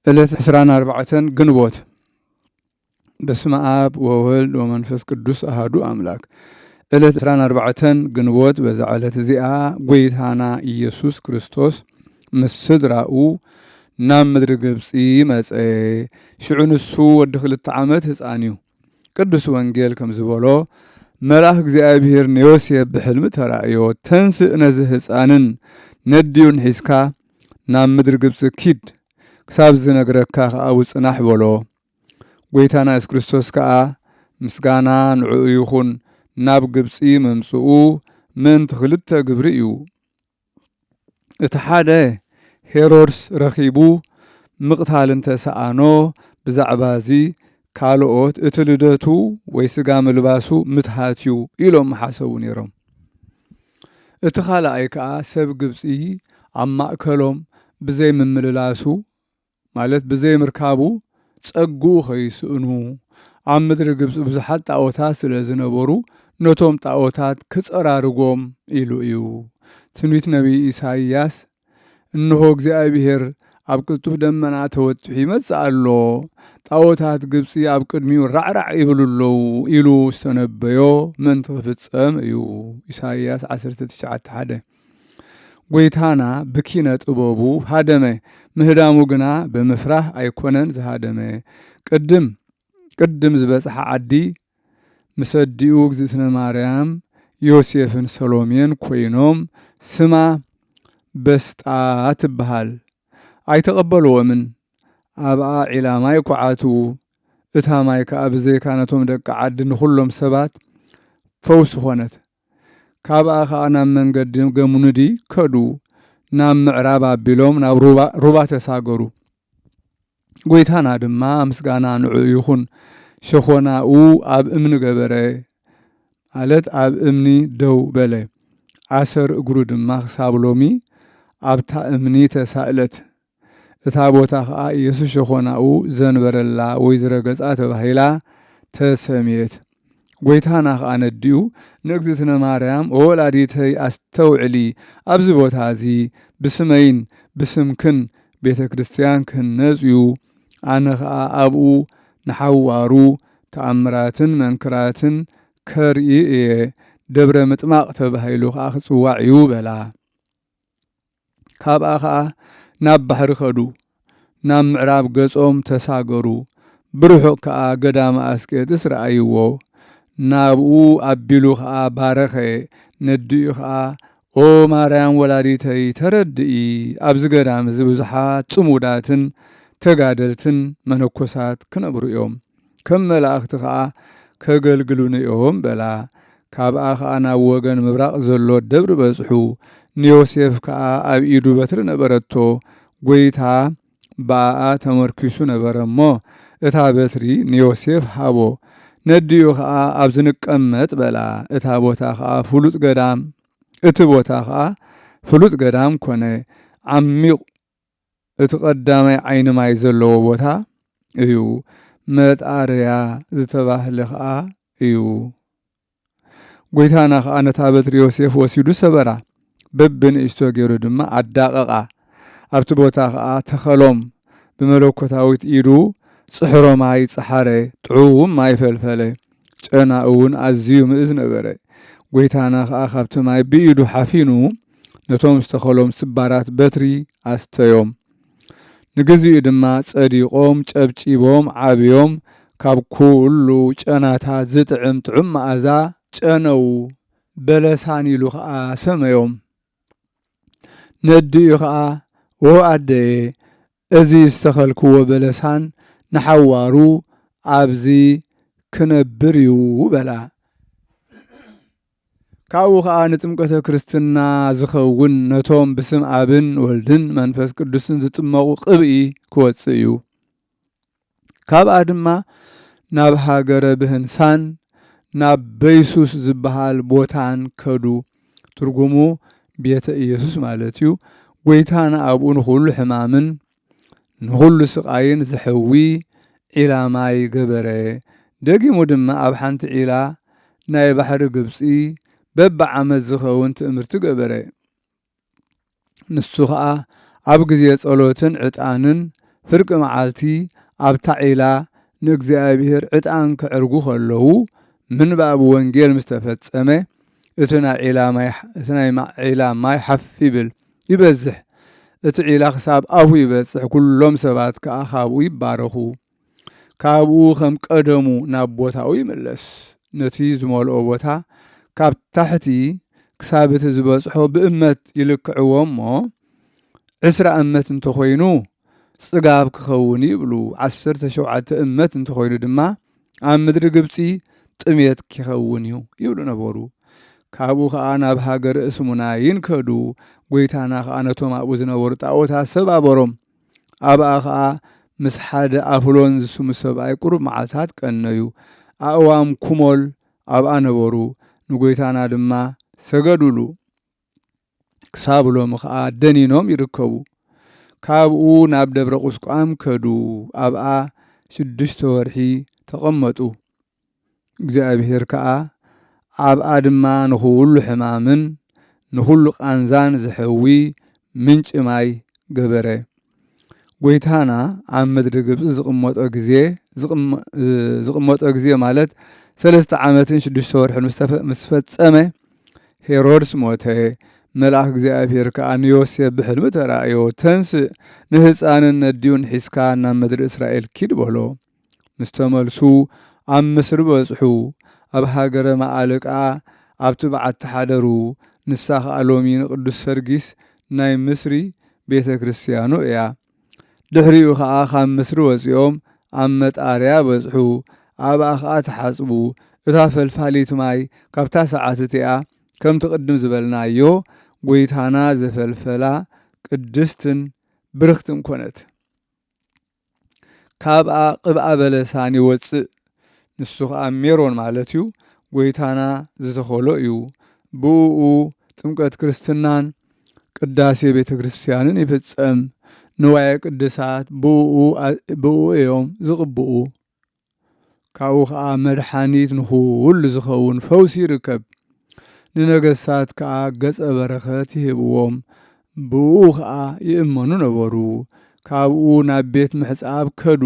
ዕለት 24 ግንቦት በስመ አብ ወወልድ ወመንፈስ ቅዱስ አሐዱ አምላክ። ዕለት 24 ግንቦት በዛ ዕለት እዚኣ ጎይታና ኢየሱስ ክርስቶስ ምስ ስድራኡ ናብ ምድሪ ግብፂ መፀ። ሽዑ ንሱ ወዲ 2 ዓመት ህፃን እዩ። ቅዱስ ወንጌል ከም ዝበሎ መልአክ እግዚአብሔር ንዮሴፍ ብሕልሚ ተራእዮ ተንስእ ነዚ ህፃንን ነዲዩን ሒዝካ ናብ ምድሪ ግብፂ ኪድ ክሳብ ዝነግረካ ከዓ ውፅናሕ በሎ። ጎይታና ኢየሱስ ክርስቶስ ከዓ ምስጋና ንዕኡ ይኹን ናብ ግብፂ መምፅኡ ምእንቲ 2 ግብሪ እዩ። እቲ ሓደ ሄሮድስ ረኺቡ ምቕታል እንተሰኣኖ ብዛዕባ እዚ ካልኦት እቲ ልደቱ ወይ ስጋ ምልባሱ ምትሃት እዩ ኢሎም ሓሰቡ ነይሮም። እቲ ካልኣይ ከዓ ሰብ ግብፂ ኣብ ማእከሎም ብዘይ ምምልላሱ ማለት ብዘይ ምርካቡ ፀጉኡ ከይስእኑ ኣብ ምድሪ ግብፂ ብዙሓት ጣዖታት ስለ ዝነበሩ ነቶም ጣዖታት ክፀራርጎም ኢሉ እዩ። ትንቢት ነቢይ ኢሳይያስ እንሆ እግዚአብሔር ኣብ ቅልጡፍ ደመና ተወጢሑ ይመጽእ ኣሎ፣ ጣዖታት ግብፂ ኣብ ቅድሚኡ ራዕራዕ ይብሉ ኣለዉ ኢሉ ዝተነበዮ ምእንቲ ክፍፀም እዩ። ኢሳይያስ 19:1 ጎይታና ብኪነ ጥበቡ ሃደመ፣ ምህዳሙ ግና ብምፍራህ ኣይኮነን ዝሃደመ። ቅድም ዝበፅሓ ዓዲ ምሰዲኡ እግዝእትነ ማርያም ዮሴፍን ሰሎሜን ኮይኖም ስማ በስጣ ትበሃል። ኣይተቐበልዎምን። ኣብኣ ዒላ ማይ ኳዓቱ፣ እታ ማይ ከዓ ብዘይካ ነቶም ደቂ ዓዲ ንኩሎም ሰባት ፈውሲ ኾነት። ካብኣ ከዓ ናብ መንገዲ ገሙንዲ ከዱ፣ ናብ ምዕራብ ኣቢሎም ናብ ሩባ ተሳገሩ። ጎይታና ድማ ምስጋና ንዑ ይኹን ሸኾናኡ ኣብ እምኒ ገበረ ማለት ኣብ እምኒ ደው በለ። ዓሰር እግሩ ድማ ክሳብ ሎሚ ኣብታ እምኒ ተሳእለት። እታ ቦታ ከዓ ኢየሱስ ሸኾናኡ ዘንበረላ ወይ ዝረገፃ ተባሂላ ተሰምየት። ጎይታና ከዓ ነዲኡ ንእግዝእትነ ማርያም ወላዲተይ ኣስተውዕሊ፣ ኣብዚ ቦታ እዚ ብስመይን ብስምክን ቤተ ክርስቲያን ክህነፅ እዩ። ኣነ ከዓ ኣብኡ ንሓዋሩ ተኣምራትን መንክራትን ከርኢ እየ። ደብረ ምጥማቕ ተባሂሉ ከዓ ክፅዋዕ እዩ በላ። ካብኣ ከዓ ናብ ባሕሪ ከዱ፣ ናብ ምዕራብ ገጾም ተሳገሩ። ብርሑቕ ከዓ ገዳመ ኣስቄጥስ ረኣይዎ። ናብኡ ኣቢሉ ከዓ ባረኸ። ነዲኡ ከዓ ኦ ማርያም ወላዲተይ ተረድኢ፣ ኣብዚ ገዳም እዚ ብዙሓት ጽሙዳትን ተጋደልትን መነኮሳት ክነብሩ እዮም፣ ከም መላእኽቲ ከዓ ከገልግሉን እዮም በላ። ካብኣ ከዓ ናብ ወገን ምብራቕ ዘሎ ደብሪ በጽሑ። ንዮሴፍ ከዓ ኣብ ኢዱ በትሪ ነበረቶ። ጎይታ ብኣኣ ተመርኪሱ ነበረ እሞ እታ በትሪ ንዮሴፍ ሃቦ። ነዲኡ ከዓ ኣብ ዝንቀመጥ በላ። እታ ቦታ ከዓ ፍሉጥ ገዳም እቲ ቦታ ከዓ ፍሉጥ ገዳም ኮነ። ዓሚቕ እቲ ቀዳማይ ዓይኒ ማይ ዘለዎ ቦታ እዩ። መጣርያ ዝተባህለ ከዓ እዩ። ጎይታና ከዓ ነታ በትሪ ዮሴፍ ወሲዱ ሰበራ፣ በብንእሽቶ ገይሩ ድማ ኣዳቐቓ። ኣብቲ ቦታ ከዓ ተኸሎም ብመለኮታዊት ኢዱ ጽሕሮ ማይ ፀሓረ፣ ጥዑም ማይ ፈልፈለ። ጨና እውን ኣዝዩ ምእዝ ነበረ። ጎይታና ከዓ ካብቲ ማይ ብኢዱ ሓፊኑ ነቶም ዝተኸሎም ስባራት በትሪ ኣስተዮም። ንግዚኡ ድማ ጸዲቆም ጨብጪቦም ዓብዮም ካብ ኩሉ ጨናታት ዝጥዕም ጥዑም መዓዛ ጨነው። በለሳን ኢሉ ከዓ ሰመዮም። ነዲኡ ከዓ ኦ ኣደየ እዚ ዝተኸልክዎ በለሳን ንሓዋሩ ኣብዚ ክነብር እዩ በላ። ካብኡ ከዓ ንጥምቀተ ክርስትና ዝኸውን ነቶም ብስም ኣብን ወልድን መንፈስ ቅዱስን ዝጥመቑ ቅብኢ ክወፅእ እዩ። ካብኣ ድማ ናብ ሃገረ ብህንሳን ናብ በይሱስ ዝበሃል ቦታን ከዱ። ትርጉሙ ቤተ ኢየሱስ ማለት እዩ። ጎይታና ኣብኡ ንኩሉ ሕማምን ንኩሉ ስቃይን ዝሕዊ ዒላ ማይ ገበረ። ደጊሙ ድማ ኣብ ሓንቲ ዒላ ናይ ባሕሪ ግብፂ በብዓመት ዝኸውን ትእምርቲ ገበረ። ንሱ ከዓ ኣብ ግዜ ጸሎትን ዕጣንን ፍርቂ መዓልቲ ኣብታ ዒላ ንእግዚአብሔር ዕጣን ክዕርጉ ከለዉ ምንባብ ወንጌል ምስ ተፈጸመ እቲ ናይ ዒላ ማይ ሓፍ ይብል ይበዝሕ። እቲ ዒላ ክሳብ ኣፉ ይበጽሕ። ኩሎም ሰባት ከዓ ካብኡ ይባረኹ። ካብኡ ከም ቀደሙ ናብ ቦታኡ ይምለስ። ነቲ ዝመልኦ ቦታ ካብ ታሕቲ ክሳብ እቲ ዝበጽሖ ብእመት ይልክዕዎ እሞ 20 እመት እንተኾይኑ ጽጋብ ክኸውን ይብሉ። 17 እመት እንተኾይኑ ድማ ኣብ ምድሪ ግብፂ ጥሜት ክኸውን እዩ ይብሉ ነበሩ። ካብኡ ከዓ ናብ ሃገር እስሙና ይንከዱ። ጎይታና ከዓ ነቶም ኣብኡ ዝነበሩ ጣዖታት ሰባበሮም። ኣብኣ ከዓ ምስ ሓደ ኣፍሎን ዝስሙ ሰብኣይ ቁሩብ መዓልታት ቀነዩ። ኣእዋም ኩሞል ኣብኣ ነበሩ። ንጎይታና ድማ ሰገዱሉ። ክሳብ ሎሚ ከዓ ደኒኖም ይርከቡ። ካብኡ ናብ ደብረ ቁስቋም ከዱ። ኣብኣ 6 ወርሒ ተቐመጡ። እግዚአብሔር ከዓ ኣብኣ ድማ ንኹሉ ሕማምን ንኹሉ ቃንዛን ዝሕዊ ምንጭ ማይ ገበረ። ጎይታና ኣብ ምድሪ ግብፂ ዝቕመጦ ግዜ ማለት 3 ዓመትን 6 ወርሕን ምስ ፈጸመ ሄሮድስ ሞተ። መልአክ እግዚአብሔር ከዓ ንዮሴፍ ብሕልሚ ተራእዮ ተንስእ ንህፃንን ነዲዩን ሒዝካ ናብ ምድሪ እስራኤል ኪድ በሎ። ምስ ተመልሱ ኣብ ምስሪ በጽሑ። ኣብ ሃገረ ማዓልቃ ኣብቲ በዓቲ ሓደሩ። ንሳ ከዓ ሎሚ ንቅዱስ ሰርጊስ ናይ ምስሪ ቤተ ክርስቲያኑ እያ። ድሕሪኡ ከዓ ካብ ምስሪ ወፂኦም ኣብ መጣርያ በጽሑ። ኣብኣ ከዓ ተሓጽቡ። እታ ፈልፋሊት ማይ ካብታ ሰዓት እቲኣ ከምቲ ቅድም ዝበልናዮ ጎይታና ዘፈልፈላ ቅድስትን ብርክትን ኮነት። ካብኣ ቅብኣ በለሳን ይወፅእ። ንሱ ከዓ ሜሮን ማለት እዩ። ጎይታና ዝተኸሎ እዩ። ብኡ ጥምቀት ክርስትናን ቅዳሴ ቤተ ክርስቲያንን ይፍጸም። ንዋየ ቅድሳት ብኡ እዮም ዝቕብኡ። ካብኡ ከዓ መድሓኒት ንኹሉ ዝኸውን ፈውሲ ይርከብ። ንነገሥታት ከዓ ገጸ በረኸት ይህብዎም። ብኡ ከዓ ይእመኑ ነበሩ። ካብኡ ናብ ቤት ምሕፃብ ከዱ።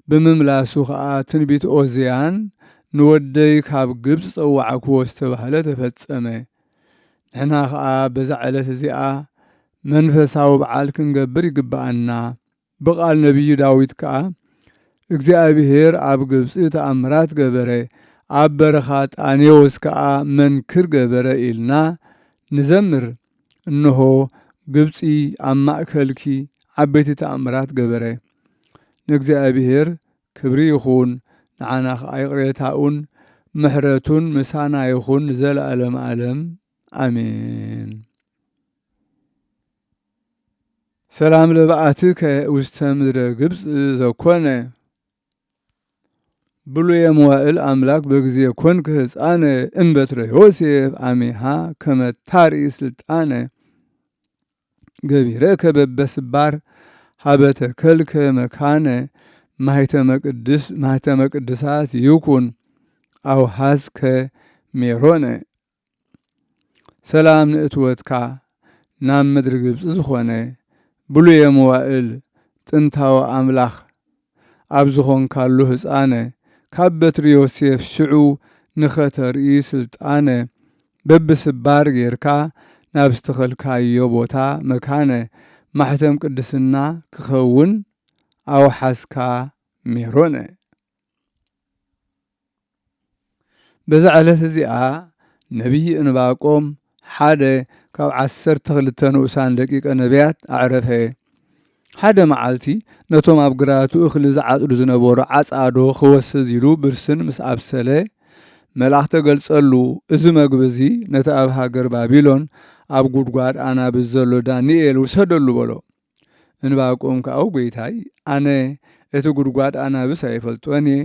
ብምምላሱ ከዓ ትንቢት ኦዝያን ንወደይ ካብ ግብፂ ፀዋዕክዎ ዝተባህለ ተፈጸመ። ንሕና ከዓ በዛ ዕለት እዚኣ መንፈሳዊ በዓል ክንገብር ይግባአና። ብቓል ነቢዩ ዳዊት ከዓ እግዚአብሔር ኣብ ግብፂ ተኣምራት ገበረ፣ ኣብ በረኻ ጣኔዎስ ከዓ መንክር ገበረ ኢልና ንዘምር። እንሆ ግብፂ ኣብ ማእከልኪ ዓበይቲ ተኣምራት ገበረ። ንእግዚአብሔር ክብሪ ይኹን። ንዓና ከዓ ይቕሬታኡን ምሕረቱን ምሳና ይኹን ንዘለዓለም ዓለም አሜን። ሰላም ለበዓትከ ውስተ ምድረ ግብፅ ዘኮነ ብሉየ መዋዕል አምላክ በጊዜ ኮንክ ሕፃነ እምበትረ ዮሴፍ አሜሃ ከመታርኢ ስልጣነ ገቢረከ በበስባር ሀበተ ከልከ መካነ ማኅተመ ቅድሳት ይኩን አውሃዝከ ሜሮነ። ሰላም ንእትወትካ ናብ ምድሪ ግብፂ ዝኾነ ብሉየ መዋዕል ጥንታዊ ኣምላኽ ኣብ ዝኾንካሉ ሕፃነ ካብ በትሪ ዮሴፍ ሽዑ ንኸተርኢ ስልጣነ በብስባር ጌርካ ናብ ዝተኸልካዮ ቦታ መካነ ማሕተም ቅድስና ክኸውን ኣውሓዝካ ሜሮነ። በዛ ዕለት እዚኣ ነቢይ እንባቆም ሓደ ካብ 12 ንኡሳን ደቂቀ ነቢያት ኣዕረፈ። ሓደ መዓልቲ ነቶም ኣብ ግራቱ እኽሊ ዝዓጽዱ ዝነበሩ ዓጻዶ ክወስድ ኢሉ ብርስን ምስ ኣብሰለ መልኣኽ ተገልጸሉ። እዚ መግቢ እዚ ነቲ ኣብ ሃገር ባቢሎን ኣብ ጉድጓድ ኣናብስ ዘሎ ዳንኤል ውሰደሉ በሎ። እንባቆም ከዓ ጎይታይ ኣነ እቲ ጉድጓድ ኣናብስ ኣይፈልጦን እየ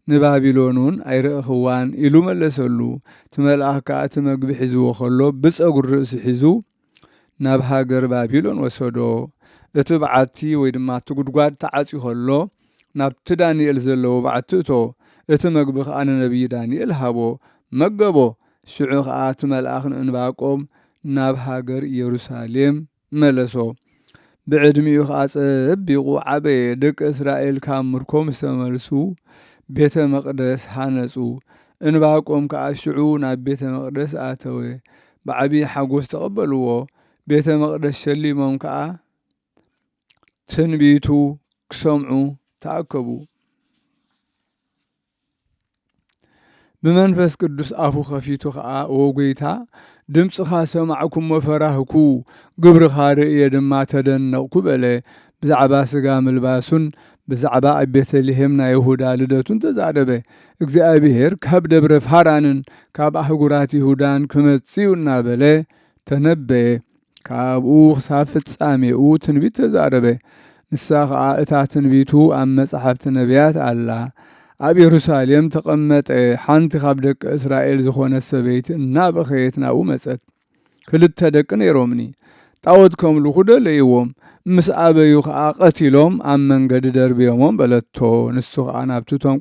ንባቢሎን እውን ኣይረእኽዋን ኢሉ መለሰሉ። እቲ መልኣኽ ከዓ እቲ መግቢ ሒዝዎ ከሎ ብፀጉሪ ርእሲ ሒዙ ናብ ሃገር ባቢሎን ወሰዶ። እቲ በዓቲ ወይ ድማ እቲ ጉድጓድ ተዓፂዩ ከሎ ናብቲ ዳንኤል ዘለዎ በዓቲ እቶ እቲ መግቢ ከዓ ንነቢይ ዳንኤል ሃቦ መገቦ። ሽዑ ከዓ እቲ መልኣኽ ንእንባቆም ናብ ሃገር ኢየሩሳሌም መለሶ። بعدمي بيقو عبي دك إسرائيل كام مركم استملسو بيت مقدس حانسو انباقوم كأشعون بيت مقدس آتوي بعبي حقوس تقبلوه بيت مقدس شليمهم كأ تنبيتو كسمعو تأكبو بمنفس قدس أفو خفيتو خا وغيتا دمص خا معكم وفراهكو قبر خارئ دما تدنقو بله بزعبا سغا ملباسون بزعبا بيت لهمنا يهودا لدتون تزاربه እግዚአብሔር ካብ ደብረ ፋራንን ካብ አህጉራት ይሁዳን ክመጽኡና በለ ተነበየ ካብኡ ክሳብ ፍጻሜኡ ትንቢት ተዛረበ ንሳ ከዓ እታ ትንቢቱ ኣብ መጽሓፍቲ ነቢያት ኣላ ኣብ ኢየሩሳሌም ተቐመጠ ሓንቲ ካብ ደቂ እስራኤል ዝኾነት ሰበይቲ እናበኸየት ናብኡ መጸት ክልተ ደቂ ነይሮምኒ ጣዖት ከምልኹ ደለይዎም ምስ ኣበዩ ከዓ ቀቲሎም ኣብ መንገዲ ደርብዮሞም በለቶ ንሱ ከዓ ናብቶም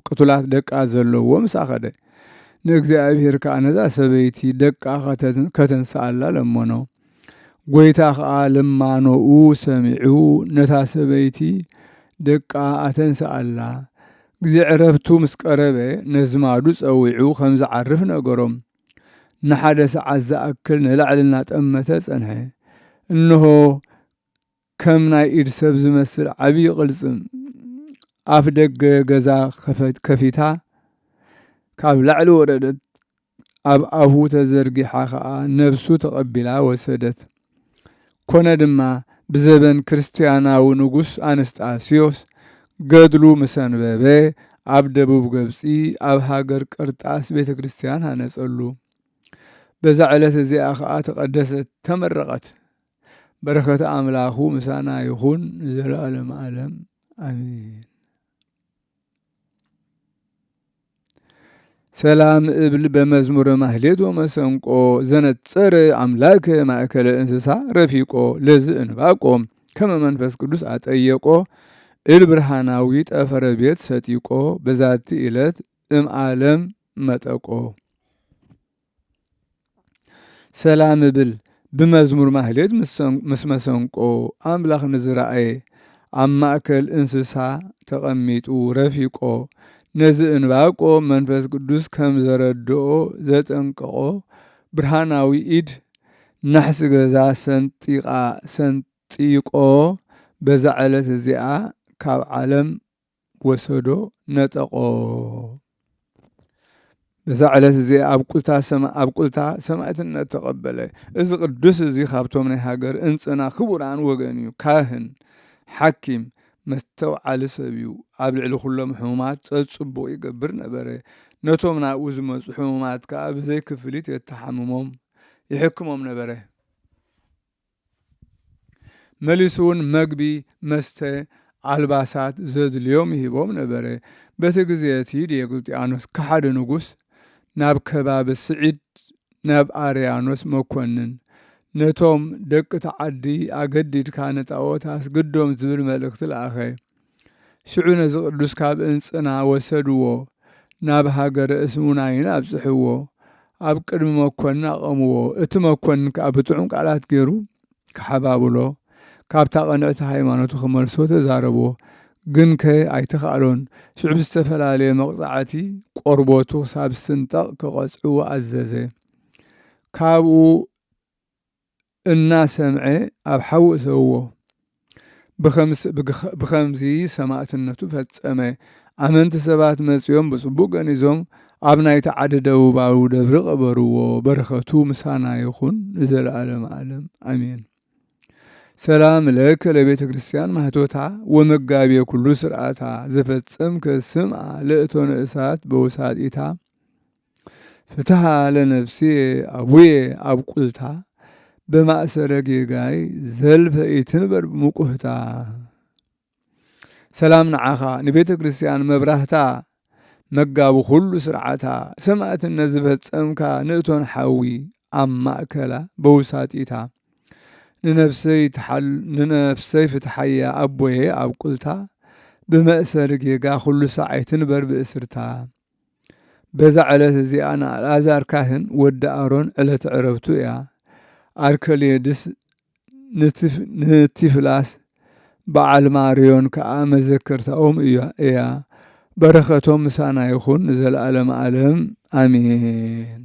ቅቱላት ደቃ ዘለዎ ምስ ኣኸደ ንእግዚአብሔር ከዓ ነዛ ሰበይቲ ደቃ ከተንስኣላ ለሞኖ ጎይታ ከዓ ልማኖኡ ሰሚዑ ነታ ሰበይቲ ደቃ ኣተንስኣላ ጊዜ ዕረፍቱ ምስ ቀረበ ነዝማዱ ፀዊዑ ከም ዝዓርፍ ነገሮም ንሓደ ሰዓት ዝኣክል ንላዕልና ጠመተ ጸንሐ እንሆ ከም ናይ ኢድ ሰብ ዝመስል ዓብይ ቅልጽም ኣፍ ደገ ገዛ ከፊታ ካብ ላዕሊ ወረደት ኣብ ኣፉ ተዘርጊሓ ከዓ ነብሱ ተቐቢላ ወሰደት ኮነ ድማ ብዘበን ክርስቲያናዊ ንጉስ ኣንስጣስዮስ ገድሉ ምሰንበበ ኣብ ደቡብ ገብጺ ኣብ ሃገር ቀርጣስ ቤተ ክርስቲያን ሃነጸሉ በዛ ዕለት እዚኣ ከዓ ተቀደሰት ተመረቀት በረከተ አምላኹ ምሳና ይኹን ዘለዓለም ዓለም አሜን። ሰላም እብል በመዝሙረ ማህሌት ወመሰንቆ ዘነጸረ አምላክ ማእከለ እንስሳ ረፊቆ ለዝ እንባቆም ከመ መንፈስ ቅዱስ አጠየቆ እልብርሃናዊ ጠፈረ ቤት ሰጢቆ በዛቲ ዕለት እም ዓለም መጠቆ ሰላም እብል بمزمور مهلت مسمسنقو أملاخ نزرعي عم مأكل انسسا تقميتو رفيقو نزئن باقو منفس قدوس كم زردو زتنقو برهاناوي إيد نحس غزا سنتيقو بزعلت الزئا كاب عالم وسدو نتقو بزعلت زي أبقلتا سمعتنا تقبله إذا قدس زي خابتو من هاجر إنسانا خبران وغنيو كاهن حكيم مستوى على سبيو قبل على كل محومات تصبو يقبر نبره نتو من عوز محومات كاب زي كفليت يتحممهم يحكمهم نبره مليسون مقبي مستي الباسات زاد اليوم يهبهم نبره بتجزيتي دي قلت عنوس كحد نقص ناب كباب السعيد ناب آريانوس مكونن نتوم دك تعدي أجدد كانت أوتاس قدوم زبل ملك الآخر شعونا زقدوس كاب إنسانا وسدوه ناب هاجر اسمونا يناب صحوه أب كرم مكونن قموه اتمكون كابتعون كالات جيرو كحبابلو كاب تقنعت هايمانوتو خمرسو تزاربو جنك أي تخالون شعب استفلالي مقطعتي قربوتو ساب سنطق كقصعو عززي كابو الناس سمعي أبحو سوو بخمسي سماعت النتو فتسمي أمنت سبات مسيوم بصبوق نزوم أبناي تعددو باو دبرق برو برختو مسانا يخون نزل عالم أمين سلام لك لبيت كريستيان مهتوتا ومقابي كل سرعتا زفتسم كالسمع لأتون إسات بوسات إتا فتحا لنفسي أبوي أبقلتا بمأسر جيجاي زلف إتنبر بمقهتا سلام نعاخا نبيت كريستيان مبرهتا مقابو كل سرعتا سمعت النزفتسم كنأتون حاوي أم مأكلا بوسات إتا ننفسي فتحيا أبوي أبقلتا بمأسر جيجا كل ساعة تنبر بإسرتا بزعلت زي أنا الأزار كاهن ود أرون على تعرفتو يا أركلي دس ንቲፍላስ በዓል ማርዮን ከዓ መዘከርታኦም እያ። በረኸቶም ምሳና ይኹን ንዘለዓለም ዓለም አሜን።